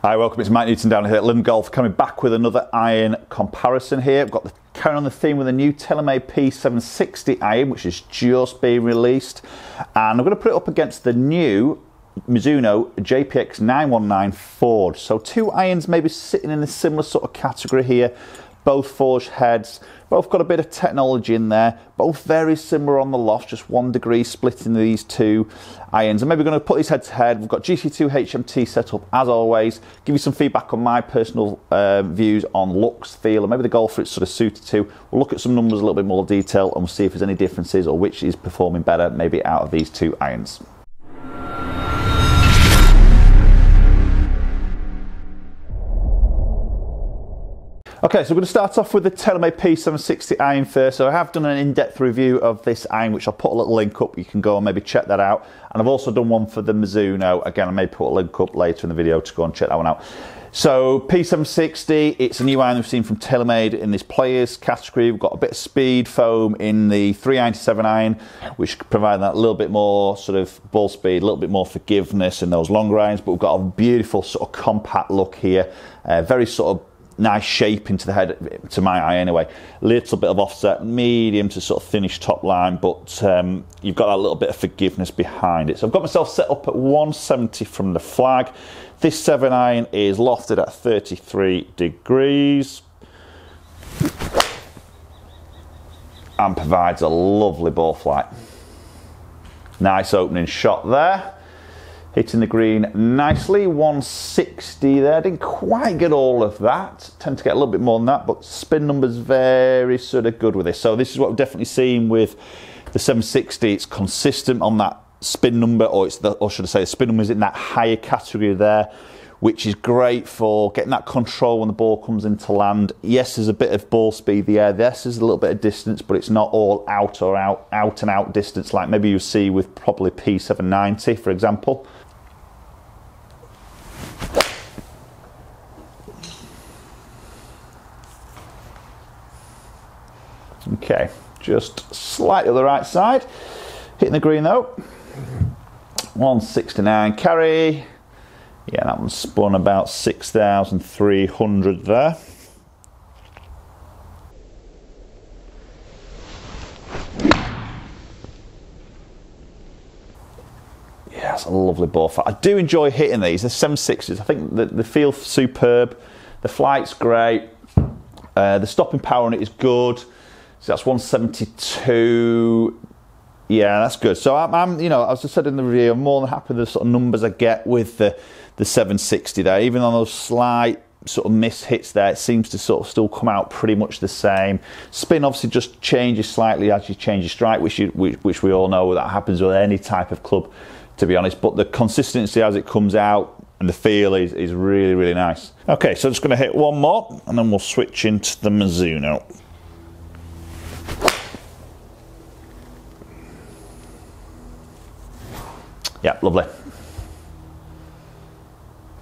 Hi, welcome. It's Mike Newton down here at Lim Golf, coming back with another iron comparison here. We've got carrying on the theme with a new TaylorMade P760 Iron, which has just been released, and I'm going to put it up against the new Mizuno JPX919 forged. So two irons maybe sitting in a similar sort of category here. Both forged heads, both got a bit of technology in there, both very similar on the loft, just 1 degree split in these two irons. And maybe we're going to put these head to head. We've got GC2 HMT set up as always, give you some feedback on my personal views on looks, feel, and maybe the golfer it's sort of suited to. We'll look at some numbers, a little bit more detail, and we'll see if there's any differences or which is performing better maybe out of these two irons. Okay, so we're going to start off with the TaylorMade P760 Iron first. So I have done an in-depth review of this iron, which I'll put a little link up. You can go and maybe check that out. And I've also done one for the Mizuno. Again, I may put a link up later in the video to go and check that one out. So P760, it's a new iron we've seen from TaylorMade in this players category. We've got a bit of speed foam in the 397 iron, which provide that little bit more sort of ball speed, a little bit more forgiveness in those longer irons. But we've got a beautiful sort of compact look here, very sort of nice shape into the head, to my eye anyway. Little bit of offset, medium to sort of thinnish top line, but you've got that little bit of forgiveness behind it. So I've got myself set up at 170 from the flag. This 7 iron is lofted at 33 degrees and provides a lovely ball flight. Nice opening shot there. Hitting the green nicely, 160 there. Didn't quite get all of that. Tend to get a little bit more than that, but spin numbers very sort of good with this. So this is what we've definitely seen with the 760. It's consistent on that spin number, or should I say, the spin number is in that higher category there, which is great for getting that control when the ball comes into land. Yes, there's a bit of ball speed there. Yes, there's a little bit of distance, but it's not all out and out distance like maybe you see with probably P790, for example. Okay, just slightly on the right side. Hitting the green though. 169 carry. Yeah, that one spun about 6,300 there. Yeah, that's a lovely ball flight. I do enjoy hitting these. The 760s, I think the feel superb. The flight's great. The stopping power on it is good. So that's 172. Yeah, that's good. So I'm, you know, as I said in the review, I'm more than happy with the sort of numbers I get with the 760 there. Even on those slight sort of miss hits there, it seems to sort of still come out pretty much the same. Spin obviously just changes slightly as you change your strike, which we all know that happens with any type of club, to be honest. But the consistency as it comes out and the feel is really, really nice. Okay, so I'm just going to hit one more and then we'll switch into the Mizuno. Yeah, lovely.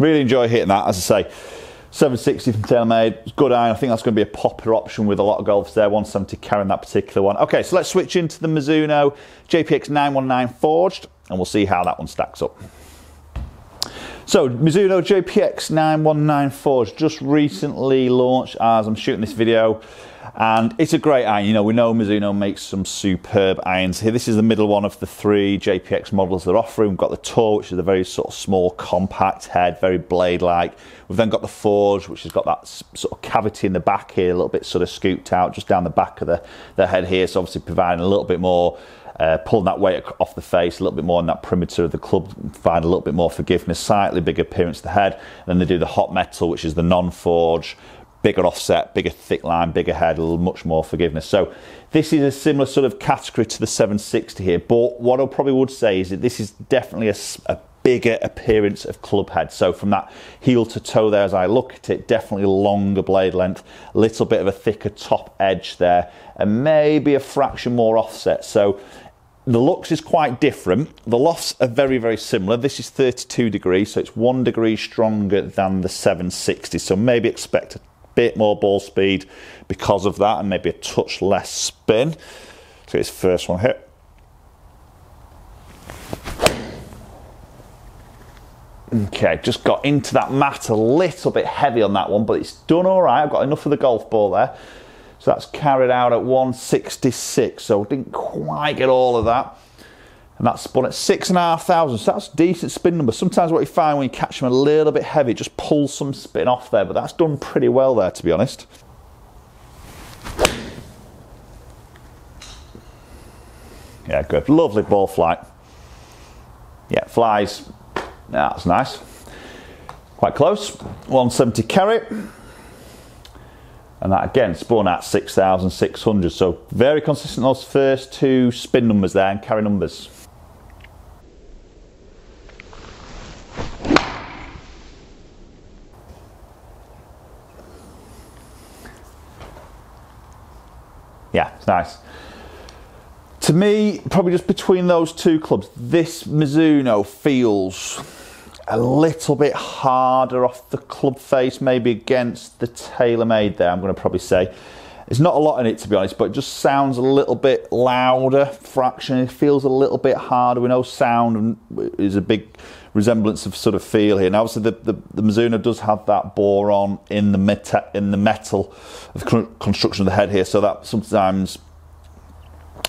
Really enjoy hitting that, as I say. 760 from TaylorMade, it's good iron. I think that's going to be a popular option with a lot of golfers there. 170 carrying that particular one. Okay, so let's switch into the Mizuno JPX919 forged, and we'll see how that one stacks up. So, Mizuno JPX919 forged, just recently launched as I'm shooting this video. And it's a great iron. You know, we know Mizuno makes some superb irons here. This is the middle one of the 3 JPX models they're offering. We've got the Tour, which is a very sort of small, compact head, very blade-like. We've then got the Forge, which has got that sort of cavity in the back here, a little bit sort of scooped out just down the back of the head here. So obviously providing a little bit more, pulling that weight off the face, a little bit more on that perimeter of the club, provide a little bit more forgiveness, slightly bigger appearance to the head. Then they do the hot metal, which is the non-forge. Bigger offset, bigger thick line, bigger head, a little much more forgiveness. So this is a similar sort of category to the 760 here, but what I probably would say is that this is definitely a bigger appearance of club head. So from that heel to toe there, as I look at it, definitely longer blade length, a little bit of a thicker top edge there, and maybe a fraction more offset. So the looks is quite different. The lofts are very, very similar. This is 32 degrees, so it's 1 degree stronger than the 760. So maybe expect a bit more ball speed because of that, and maybe a touch less spin. So his first one hit. Okay, just got into that mat a little bit heavy on that one, but it's done all right. I've got enough of the golf ball there. So that's carried out at 166, so didn't quite get all of that. And that's spun at 6,500, so that's decent spin number. Sometimes what you find when you catch them a little bit heavy, just pulls some spin off there, but that's done pretty well there, to be honest. Yeah, good. Lovely ball flight. Yeah, flies. That's nice. Quite close. 170 carry. And that again spun at 6,600. So very consistent those first two spin numbers there and carry numbers. Yeah, it's nice. To me, probably just between those two clubs, this Mizuno feels a little bit harder off the club face, maybe against the TaylorMade there, I'm going to probably say. There's not a lot in it, to be honest, but it just sounds a little bit louder fraction. It feels a little bit harder. We know sound is a big resemblance of sort of feel here. Now, obviously, the Mizuno does have that boron in the metal of the construction of the head here, so that sometimes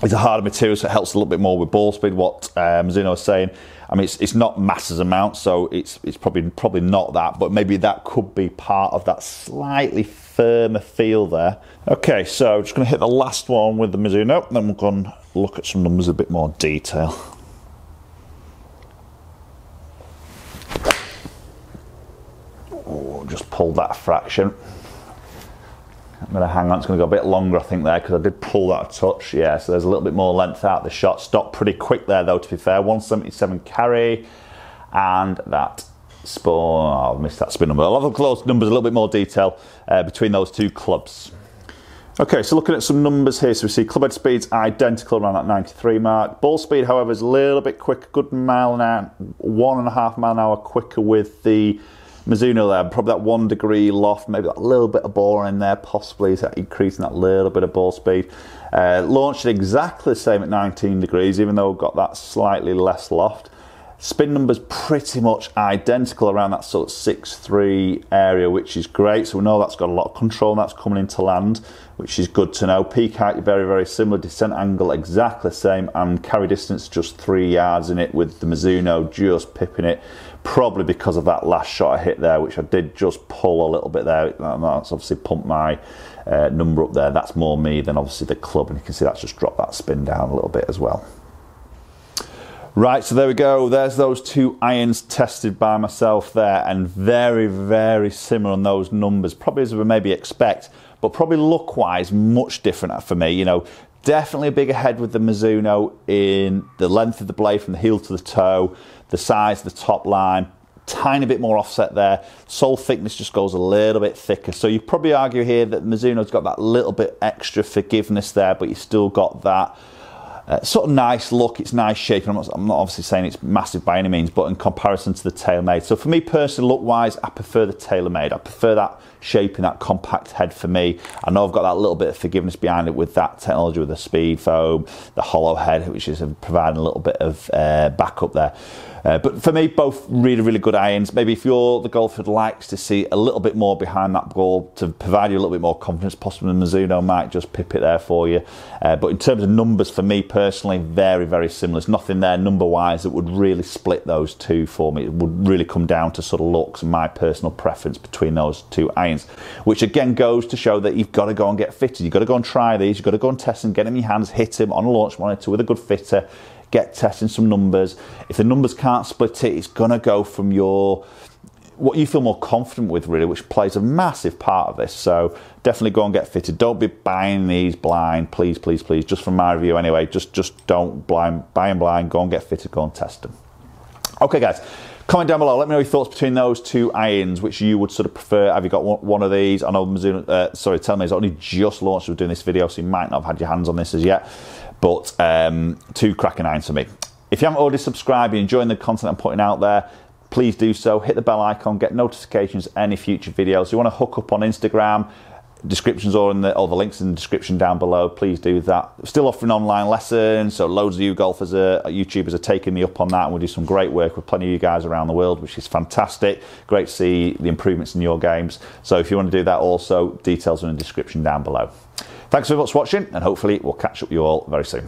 it's a harder material, so it helps a little bit more with ball speed, what Mizuno is saying. I mean, it's not masses amount, so it's probably not that, but maybe that could be part of that slightly firmer feel there. Okay, so just going to hit the last one with the Mizuno, then we're going to look at some numbers in a bit more detail. Oh, just pulled that a fraction. I'm going to hang on, it's going to go a bit longer I think there because I did pull that a touch. Yeah, so there's a little bit more length out of the shot. Stopped pretty quick there though, to be fair. 177 carry, and that spun, oh, I missed that spin number. I'll have those numbers a little bit more detail between those two clubs. Okay, so looking at some numbers here, so we see club head speed's identical around that 93 mark. Ball speed, however, is a little bit quicker, good mile an hour, 1.5 mile an hour quicker with the Mizuno there. Probably that 1 degree loft, maybe that little bit of ball in there, possibly is that increasing that little bit of ball speed. Launched exactly the same at 19 degrees, even though we've got that slightly less loft. Spin number's pretty much identical around that sort of 6.3 area, which is great. So we know that's got a lot of control and that's coming into land, which is good to know. Peak height, very, very similar. Descent angle, exactly the same. And carry distance, just 3 yards in it, with the Mizuno just pipping it. Probably because of that last shot I hit there, which I did just pull a little bit there. That's obviously pumped my number up there. That's more me than obviously the club. And you can see that's just dropped that spin down a little bit as well. Right, so there we go. There's those two irons tested by myself there, and very, very similar on those numbers. Probably as we maybe expect, but probably look-wise much different for me. You know, definitely a bigger head with the Mizuno in the length of the blade from the heel to the toe, the size, the top line, tiny bit more offset there. Sole thickness just goes a little bit thicker. So you probably argue here that Mizuno's got that little bit extra forgiveness there, but you still got that sort of nice look. It's nice shape. I'm not obviously saying it's massive by any means, but in comparison to the TaylorMade. So for me personally, look-wise, I prefer the TaylorMade. I prefer that shape and that compact head for me. I know I've got that little bit of forgiveness behind it with that technology, with the speed foam, the hollow head, which is providing a little bit of backup there. But for me, both really, really good irons. Maybe if you're the golfer that likes to see a little bit more behind that ball to provide you a little bit more confidence, possibly the Mizuno might just pip it there for you. But in terms of numbers, for me personally, very, very similar. There's nothing there number-wise that would really split those two for me. It would really come down to sort of looks and my personal preference between those two irons, which again goes to show that you've got to go and get fitted. You've got to go and try these. You've got to go and test them, get them in your hands, hit them on a launch monitor with a good fitter, get testing some numbers. If the numbers can't split it, it's going to go from what you feel more confident with, really, which plays a massive part of this. So definitely go and get fitted. Don't be buying these blind, please, please, please. Just from my review anyway, just don't buy them blind. Go and get fitted, go and test them. Okay, guys, comment down below. Let me know your thoughts between those two irons, which you would sort of prefer. Have you got one of these? I know Mizuno, TaylorMade's only just launched. We're doing this video, so you might not have had your hands on this as yet. But two cracking irons for me. If you haven't already subscribed, you're enjoying the content I'm putting out there, please do so. Hit the bell icon, get notifications any future videos. You want to hook up on Instagram, descriptions or all the links in the description down below. Please do that. Still offering online lessons, so loads of you golfers, YouTubers are taking me up on that, and we do some great work with plenty of you guys around the world, which is fantastic. Great to see the improvements in your games. So if you want to do that also, details are in the description down below. Thanks very much for watching, and hopefully we'll catch up with you all very soon.